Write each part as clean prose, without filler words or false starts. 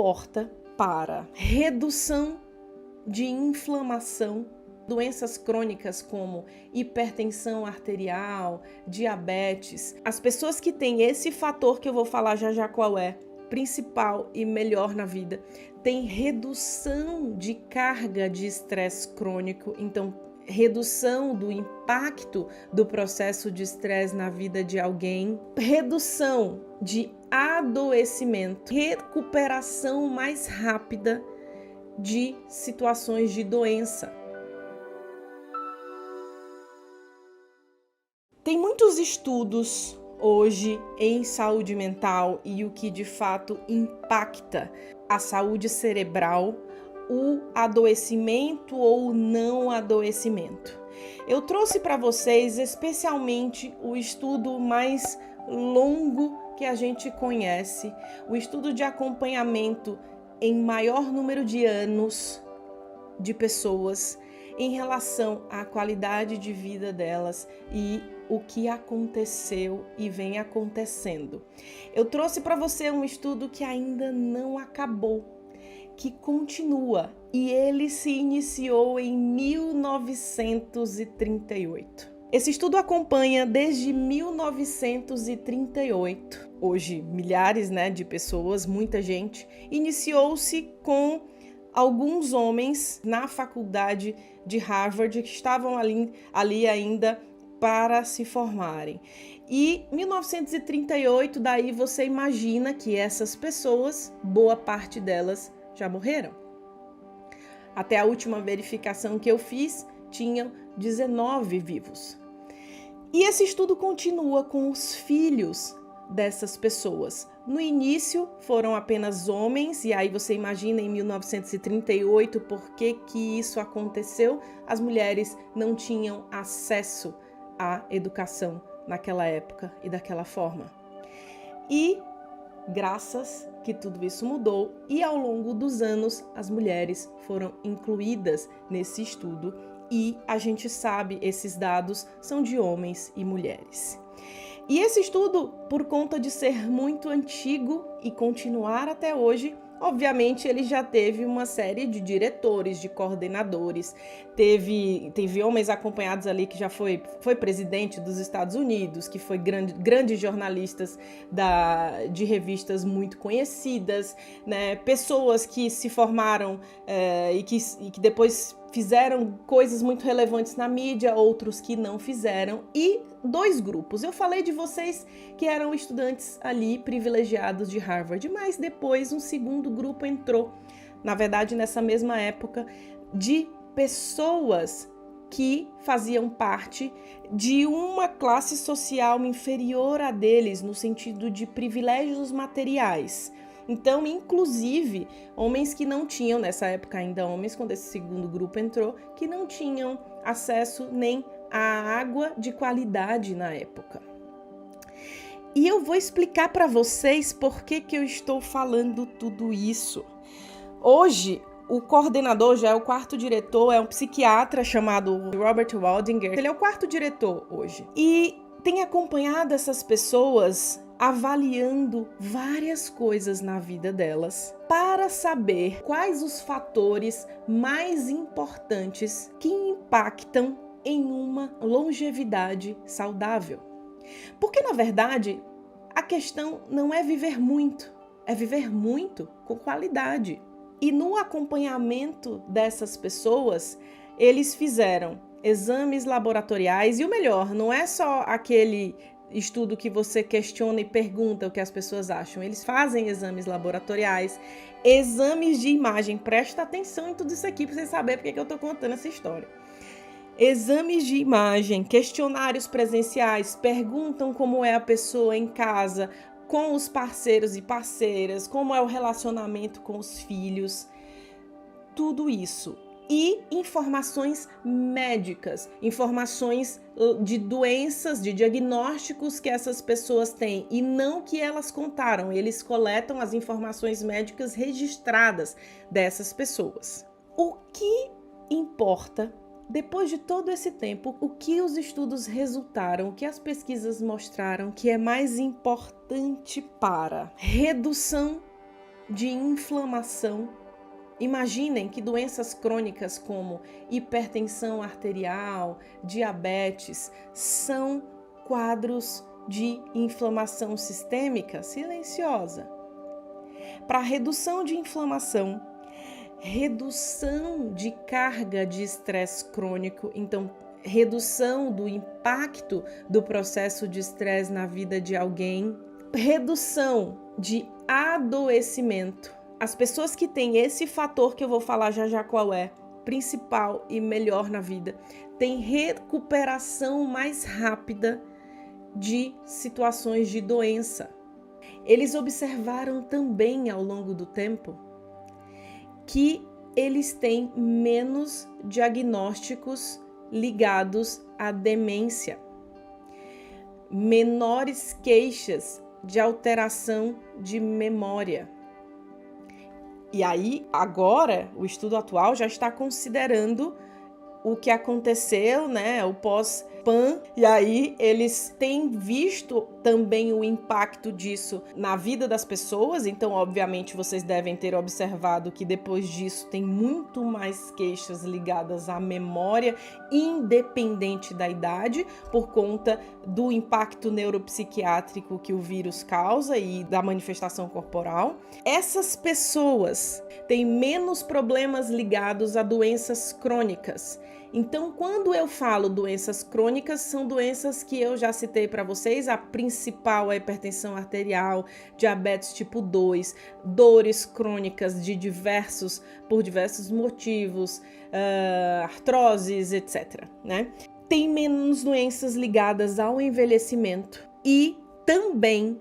importa para redução de inflamação, doenças crônicas como hipertensão arterial, diabetes. As pessoas que têm esse fator que eu vou falar já qual é, principal e melhor na vida, tem redução de carga de estresse crônico, então redução do impacto do processo de estresse na vida de alguém, redução de adoecimento, recuperação mais rápida de situações de doença. Tem muitos estudos hoje em saúde mental e o que de fato impacta a saúde cerebral, o adoecimento ou não adoecimento. Eu trouxe para vocês especialmente o estudo mais longo que a gente conhece, o estudo de acompanhamento em maior número de anos de pessoas em relação à qualidade de vida delas e o que aconteceu e vem acontecendo. Eu trouxe para você um estudo que ainda não acabou, que continua, e ele se iniciou em 1938. Esse estudo acompanha desde 1938. Hoje, milhares, de pessoas, muita gente, iniciou-se com alguns homens na faculdade de Harvard que estavam ali ainda para se formarem. E 1938, daí você imagina que essas pessoas, boa parte delas, já morreram. Até a última verificação que eu fiz, tinham 19 vivos. E esse estudo continua com os filhos dessas pessoas. No início foram apenas homens, e aí você imagina em 1938 por que isso aconteceu. As mulheres não tinham acesso à educação naquela época e daquela forma. E graças que tudo isso mudou, e ao longo dos anos as mulheres foram incluídas nesse estudo, e a gente sabe, esses dados são de homens e mulheres. E esse estudo, por conta de ser muito antigo e continuar até hoje, obviamente ele já teve uma série de diretores, de coordenadores, teve homens acompanhados ali que já foi presidente dos Estados Unidos, que foi grandes jornalistas de revistas muito conhecidas, pessoas que se formaram e que depois fizeram coisas muito relevantes na mídia, outros que não fizeram, e 2 grupos. Eu falei de vocês que eram estudantes ali privilegiados de Harvard, mas depois um segundo grupo entrou, na verdade nessa mesma época, de pessoas que faziam parte de uma classe social inferior a deles, no sentido de privilégios materiais. Então, inclusive, homens que não tinham, nessa época ainda homens, quando esse segundo grupo entrou, que não tinham acesso nem à água de qualidade na época. E eu vou explicar para vocês por que eu estou falando tudo isso. Hoje, o coordenador, já é o 4º diretor, é um psiquiatra chamado Robert Waldinger. Ele é o 4º diretor hoje. E tem acompanhado essas pessoas avaliando várias coisas na vida delas para saber quais os fatores mais importantes que impactam em uma longevidade saudável. Porque, na verdade, a questão não é viver muito, é viver muito com qualidade. E no acompanhamento dessas pessoas, eles fizeram exames laboratoriais, e o melhor, não é só aquele estudo que você questiona e pergunta o que as pessoas acham. Eles fazem exames laboratoriais, exames de imagem. Presta atenção em tudo isso aqui para você saber porque eu estou contando essa história. Exames de imagem, questionários presenciais, perguntam como é a pessoa em casa, com os parceiros e parceiras, como é o relacionamento com os filhos, tudo isso. E informações médicas, informações de doenças, de diagnósticos que essas pessoas têm e não que elas contaram. Eles coletam as informações médicas registradas dessas pessoas. O que importa, depois de todo esse tempo, o que os estudos resultaram, o que as pesquisas mostraram que é mais importante para redução de inflamação. Imaginem que doenças crônicas como hipertensão arterial, diabetes, são quadros de inflamação sistêmica silenciosa. Para redução de inflamação, redução de carga de estresse crônico, então redução do impacto do processo de estresse na vida de alguém, redução de adoecimento. As pessoas que têm esse fator que eu vou falar já já qual é, principal e melhor na vida, têm recuperação mais rápida de situações de doença. Eles observaram também ao longo do tempo que eles têm menos diagnósticos ligados à demência, menores queixas de alteração de memória. E aí, agora, o estudo atual já está considerando o que aconteceu, né, o pós-PAN, e aí eles têm visto também o impacto disso na vida das pessoas, então obviamente vocês devem ter observado que depois disso tem muito mais queixas ligadas à memória, independente da idade, por conta do impacto neuropsiquiátrico que o vírus causa e da manifestação corporal. Essas pessoas têm menos problemas ligados a doenças crônicas. Então, quando eu falo doenças crônicas, são doenças que eu já citei para vocês. A principal é a hipertensão arterial, diabetes tipo 2, dores crônicas por diversos motivos, artroses, etc., né? Tem menos doenças ligadas ao envelhecimento e também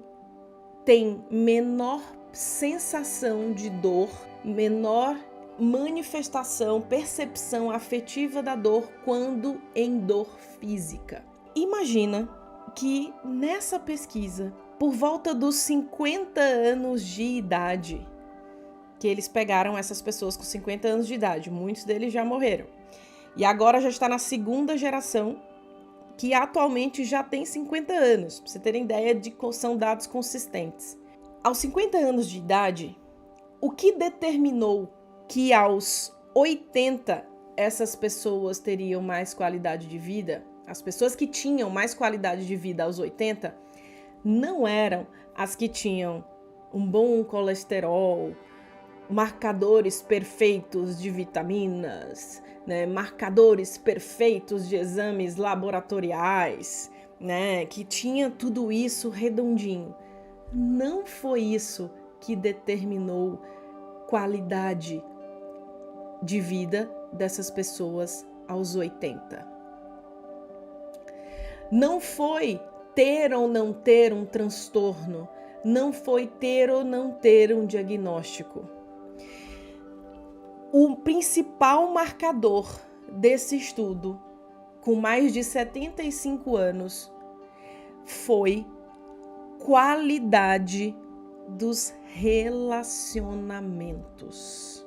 tem menor sensação de dor, menor manifestação, percepção afetiva da dor quando em dor física. Imagina que nessa pesquisa, por volta dos 50 anos de idade, que eles pegaram essas pessoas com 50 anos de idade, muitos deles já morreram, e agora já está na segunda geração, que atualmente já tem 50 anos, para você terem ideia de que são dados consistentes. Aos 50 anos de idade, o que determinou que aos 80 essas pessoas teriam mais qualidade de vida, as pessoas que tinham mais qualidade de vida aos 80, não eram as que tinham um bom colesterol, marcadores perfeitos de vitaminas, né, marcadores perfeitos de exames laboratoriais, né, que tinha tudo isso redondinho. Não foi isso que determinou qualidade de vida dessas pessoas aos 80. Não foi ter ou não ter um transtorno, não foi ter ou não ter um diagnóstico. O principal marcador desse estudo, com mais de 75 anos, foi qualidade dos relacionamentos.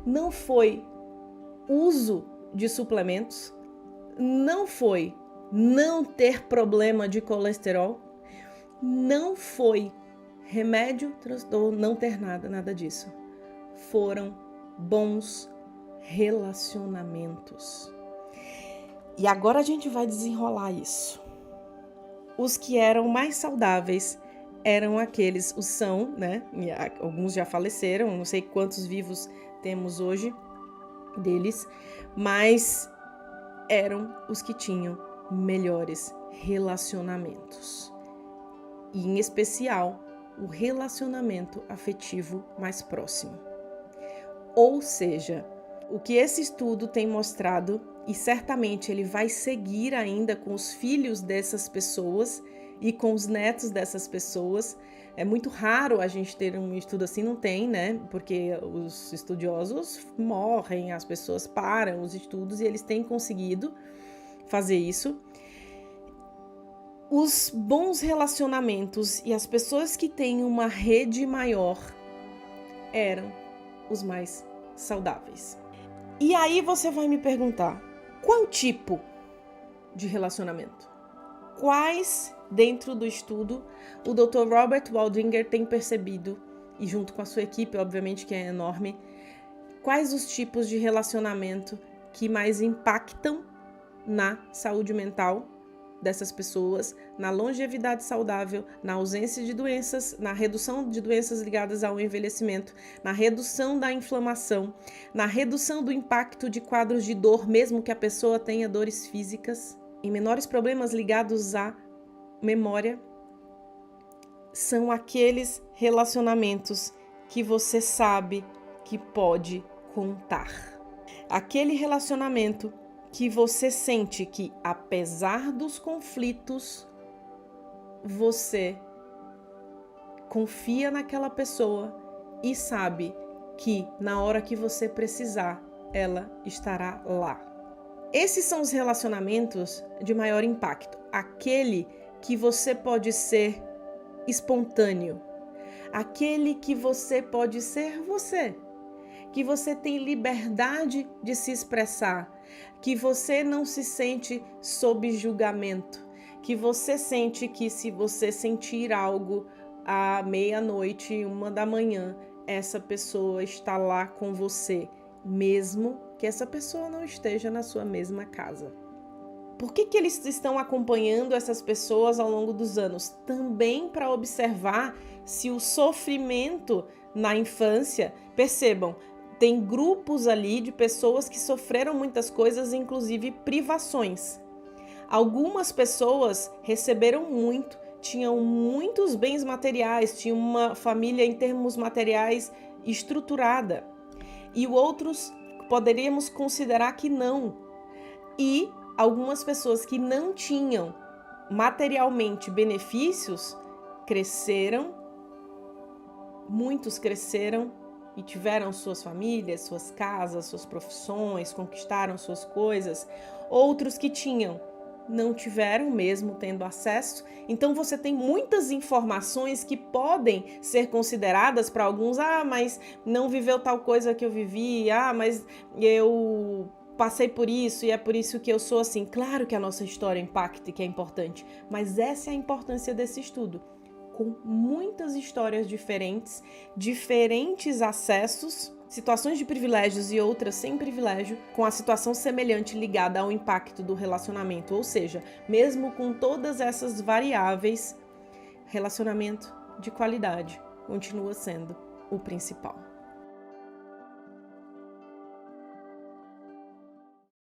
Não foi uso de suplementos, não foi não ter problema de colesterol, não foi remédio, transtorno, não ter nada disso. Foram bons relacionamentos. E agora a gente vai desenrolar isso. Os que eram mais saudáveis eram aqueles, né? Alguns já faleceram, não sei quantos vivos temos hoje deles, mas eram os que tinham melhores relacionamentos. E, em especial, o relacionamento afetivo mais próximo. Ou seja, o que esse estudo tem mostrado, e certamente ele vai seguir ainda com os filhos dessas pessoas e com os netos dessas pessoas. É muito raro a gente ter um estudo assim, não tem, né? Porque os estudiosos morrem, as pessoas param os estudos e eles têm conseguido fazer isso. Os bons relacionamentos e as pessoas que têm uma rede maior eram os mais saudáveis. E aí você vai me perguntar, qual tipo de relacionamento? quais, dentro do estudo, o Dr. Robert Waldinger tem percebido, e junto com a sua equipe, obviamente, que é enorme, quais os tipos de relacionamento que mais impactam na saúde mental dessas pessoas, na longevidade saudável, na ausência de doenças, na redução de doenças ligadas ao envelhecimento, na redução da inflamação, na redução do impacto de quadros de dor, mesmo que a pessoa tenha dores físicas, em menores problemas ligados à memória. São aqueles relacionamentos que você sabe que pode contar. Aquele relacionamento que você sente que, apesar dos conflitos, você confia naquela pessoa e sabe que na hora que você precisar, ela estará lá. Esses são os relacionamentos de maior impacto. Aquele que você pode ser espontâneo. Aquele que você pode ser você. Que você tem liberdade de se expressar, que você não se sente sob julgamento, que você sente que se você sentir algo à meia-noite, 1h, essa pessoa está lá com você, mesmo que essa pessoa não esteja na sua mesma casa. Por que eles estão acompanhando essas pessoas ao longo dos anos? Também para observar se o sofrimento na infância, percebam, tem grupos ali de pessoas que sofreram muitas coisas, inclusive privações. Algumas pessoas receberam muito, tinham muitos bens materiais, tinham uma família em termos materiais estruturada. E outros poderíamos considerar que não. E algumas pessoas que não tinham materialmente benefícios cresceram, muitos cresceram e tiveram suas famílias, suas casas, suas profissões, conquistaram suas coisas. Outros que tinham, não tiveram mesmo tendo acesso. Então você tem muitas informações que podem ser consideradas para alguns. Mas não viveu tal coisa que eu vivi. Mas eu passei por isso e é por isso que eu sou assim. Claro que a nossa história impacta e que é importante, mas essa é a importância desse estudo. Com muitas histórias diferentes, diferentes acessos, situações de privilégios e outras sem privilégio, com a situação semelhante ligada ao impacto do relacionamento. Ou seja, mesmo com todas essas variáveis, relacionamento de qualidade continua sendo o principal.